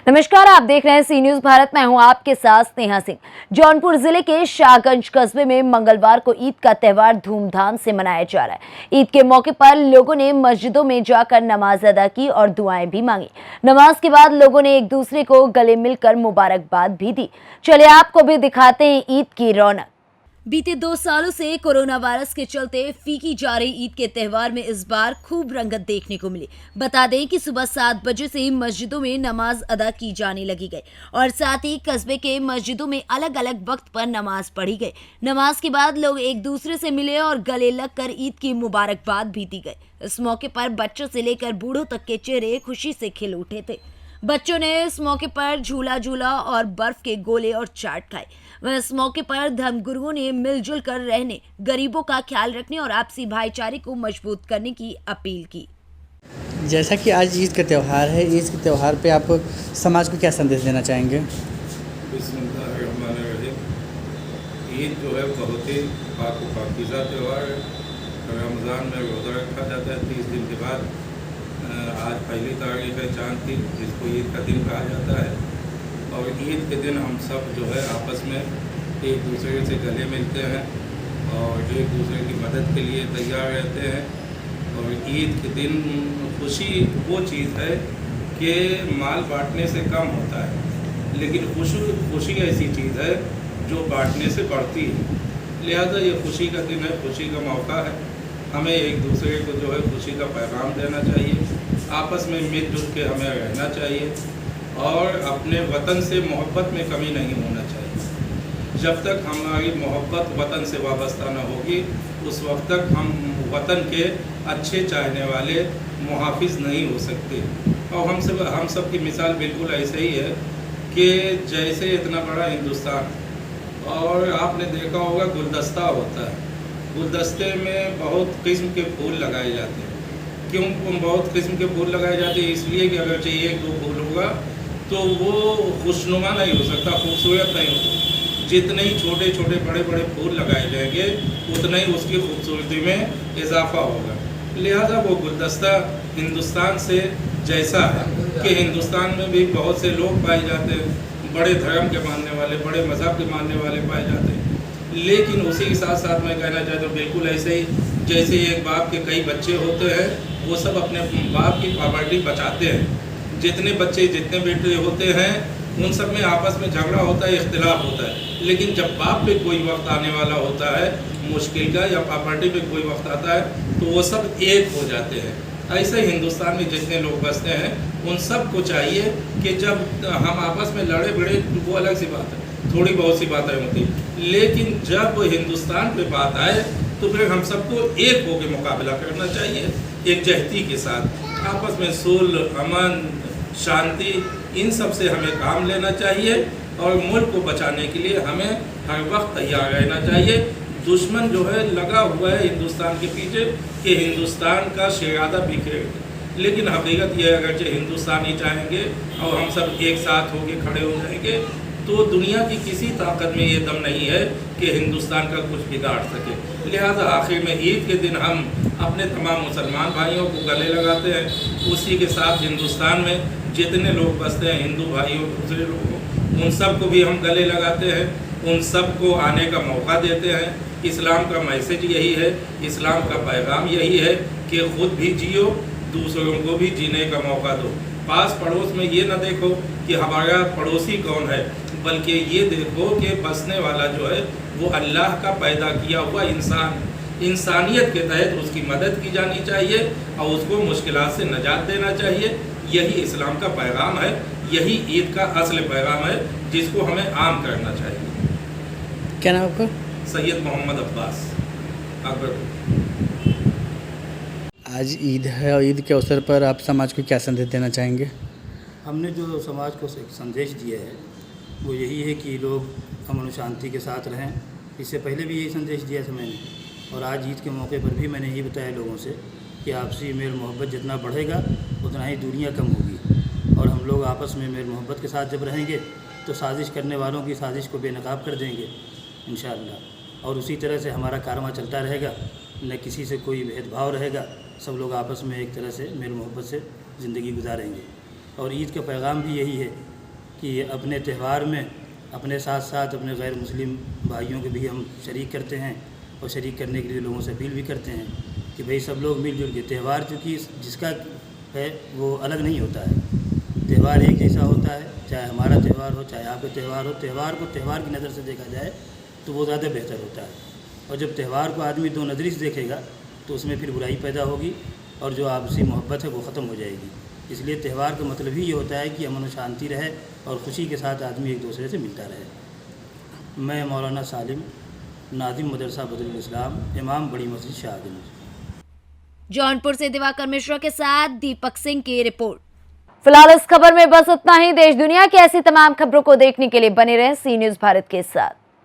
नमस्कार, आप देख रहे हैं सी न्यूज भारत। मैं हूं आपके साथ स्नेहा सिंह। जौनपुर जिले के शाहगंज कस्बे में मंगलवार को ईद का त्योहार धूमधाम से मनाया जा रहा है। ईद के मौके पर लोगों ने मस्जिदों में जाकर नमाज अदा की और दुआएं भी मांगी। नमाज के बाद लोगों ने एक दूसरे को गले मिलकर मुबारकबाद भी दी। चलिए आपको भी दिखाते हैं ईद की रौनक। बीते 2 सालों से कोरोना वायरस के चलते फीकी जा रही ईद के त्योहार में इस बार खूब रंगत देखने को मिली। बता दें कि सुबह 7 बजे से मस्जिदों में नमाज अदा की जाने लगी गई और साथ ही कस्बे के मस्जिदों में अलग अलग वक्त पर नमाज पढ़ी गई। नमाज के बाद लोग एक दूसरे से मिले और गले लगकर ईद की मुबारकबाद भी दी गई। इस मौके पर बच्चों से लेकर बूढ़ों तक के चेहरे खुशी से खिल उठे थे। बच्चों ने इस मौके पर झूला झूला और बर्फ के गोले और चाट खाए। वह इस मौके पर धर्मगुरुओं ने मिलजुल कर रहने, गरीबों का ख्याल रखने और आपसी भाईचारे को मजबूत करने की अपील की। जैसा कि आज ईद का त्यौहार है, ईद के त्यौहार पे आप समाज को क्या संदेश देना चाहेंगे? बिस्मिल्लाहिर्रहमानिर्रहीम। ईद जो है बहुत ही पाक व पाकीज़ा त्यौहार है। रमज़ान में रोज़ा रखा जाता है 30 दिन के बाद। आज पहली तारीख है चाँद की, जिसको ईद का दिन कहा जाता है। और ईद के दिन हम सब जो है आपस में एक दूसरे से गले मिलते हैं और एक दूसरे की मदद के लिए तैयार रहते हैं। और ईद के दिन खुशी वो चीज़ है कि माल बांटने से कम होता है, लेकिन खुशी ऐसी चीज़ है जो बांटने से बढ़ती है। लिहाजा ये खुशी का दिन है, खुशी का मौका है। हमें एक दूसरे को जो है खुशी का पैगाम देना चाहिए, आपस में मिलजुल के हमें रहना चाहिए और अपने वतन से मोहब्बत में कमी नहीं होना चाहिए। जब तक हमारी मोहब्बत वतन से वाबस्ता न होगी, उस वक्त तक हम वतन के अच्छे चाहने वाले मुहाफिज नहीं हो सकते। और हम सब की मिसाल बिल्कुल ऐसे ही है कि जैसे इतना बड़ा हिंदुस्तान, और आपने देखा होगा गुलदस्ता होता है, गुलदस्ते में बहुत किस्म के फूल लगाए जाते हैं। क्यों बहुत किस्म के फूल लगाए जाते हैं? इसलिए कि अगर चाहिए 1-2 फूल होगा तो वो खुशनुमा नहीं हो सकता, खूबसूरत नहीं होता। जितने ही छोटे छोटे बड़े बड़े फूल लगाए जाएंगे उतना ही उसकी खूबसूरती में इजाफा होगा। लिहाजा वो गुलदस्ता हिंदुस्तान से जैसा है कि हिंदुस्तान में भी बहुत से लोग पाए जाते हैं, बड़े धर्म के मानने वाले, बड़े मज़हब के मानने वाले पाए जाते हैं। लेकिन उसी के साथ साथ मैं कहना चाहता हूँ, बिल्कुल ऐसे ही जैसे एक बाप के कई बच्चे होते हैं, वो सब अपने बाप की प्रॉपर्टी बचाते हैं। जितने बच्चे जितने बेटे होते हैं उन सब में आपस में झगड़ा होता है, इख्तिलाफ होता है। लेकिन जब बाप पे कोई वक्त आने वाला होता है मुश्किल का, या प्रॉपर्टी पे कोई वक्त आता है, तो वो सब एक हो जाते हैं। ऐसे हिंदुस्तान में जितने लोग बसते हैं उन सब को चाहिए कि जब हम आपस में लड़े भिड़े वो अलग सी बात है, थोड़ी बहुत सी बातें होती, लेकिन जब हिंदुस्तान पे बात आए तो फिर हम सबको एक होकर मुकाबला करना चाहिए, एकजहती के साथ। आपस में सुलह, अमन, शांति, इन सब से हमें काम लेना चाहिए और मुल्क को बचाने के लिए हमें हर वक्त तैयार रहना चाहिए। दुश्मन जो है लगा हुआ है हिंदुस्तान के पीछे कि हिंदुस्तान का शहजादा बिखरे, लेकिन हकीकत यह है अगरचे हिंदुस्तान ही चाहेंगे और हम सब एक साथ होकर खड़े हो जाएंगे तो दुनिया की किसी ताकत में ये दम नहीं है कि हिंदुस्तान का कुछ बिगाड़ सके। लिहाजा आखिर में ईद के दिन हम अपने तमाम मुसलमान भाइयों को गले लगाते हैं। उसी के साथ हिंदुस्तान में जितने लोग बसते हैं, हिंदू भाइयों, दूसरे लोगों, उन सब को भी हम गले लगाते हैं, उन सब को आने का मौका देते हैं। इस्लाम का मैसेज यही है, इस्लाम का पैगाम यही है कि खुद भी जियो, दूसरों को भी जीने का मौका दो। पास पड़ोस में ये ना देखो कि हमारा पड़ोसी कौन है, बल्कि ये देखो कि बसने वाला जो है वो अल्लाह का पैदा किया हुआ इंसान, इंसानियत के तहत उसकी मदद की जानी चाहिए और उसको मुश्किलात से निजात देना चाहिए। यही इस्लाम का पैगाम है, यही ईद का असल पैगाम है जिसको हमें आम करना चाहिए। क्या नाम आपका? सैयद मोहम्मद अब्बास अकबर। आज ईद है और ईद के अवसर पर आप समाज को क्या संदेश देना चाहेंगे? हमने जो समाज को एक संदेश दिया है वो यही है कि लोग अमन और शांति के साथ रहें। इससे पहले भी यही संदेश दिया था मैंने, और आज ईद के मौके पर भी मैंने यही बताया लोगों से कि आपसी मेल मोहब्बत जितना बढ़ेगा उतना ही दूरियां कम होगी। और हम लोग आपस में मेल मोहब्बत के साथ जब रहेंगे तो साजिश करने वालों की साजिश को बेनकाब कर देंगे इंशाअल्लाह। और उसी तरह से हमारा कारवां चलता रहेगा, न किसी से कोई भेदभाव रहेगा, सब लोग आपस में एक तरह से मेल मोहब्बत से ज़िंदगी गुजारेंगे। और ईद का पैगाम भी यही है कि अपने त्यौहार में अपने साथ साथ अपने गैर मुस्लिम भाइयों को भी हम शरीक करते हैं, और शरीक करने के लिए लोगों से अपील भी करते हैं कि भाई सब लोग मिलजुल के, त्यौहार चूँकि जिसका है वो अलग नहीं होता है, त्यौहार एक जैसा होता है, चाहे हमारा त्यौहार हो चाहे आपका त्यौहार हो। त्यौहार को त्यौहार की नज़र से देखा जाए तो वो ज़्यादा बेहतर होता है, और जब त्यौहार को आदमी दो नज़री से देखेगा तो उसमें फिर बुराई पैदा होगी और जो आपसी मोहब्बत है वो ख़त्म हो जाएगी। इसलिए त्यौहार का मतलब ही ये होता है कि अमन व शांति रहे और ख़ुशी के साथ आदमी एक दूसरे से मिलता रहे। मैं मौलाना सालिम, नादिम मदरसा बदरुल इस्लाम, इमाम बड़ी मस्जिद शाहगंज। जौनपुर से दिवाकर मिश्रा के साथ दीपक सिंह की रिपोर्ट। फिलहाल इस खबर में बस इतना ही। देश दुनिया की ऐसी तमाम खबरों को देखने के लिए बने रहें सी न्यूज़ भारत के साथ।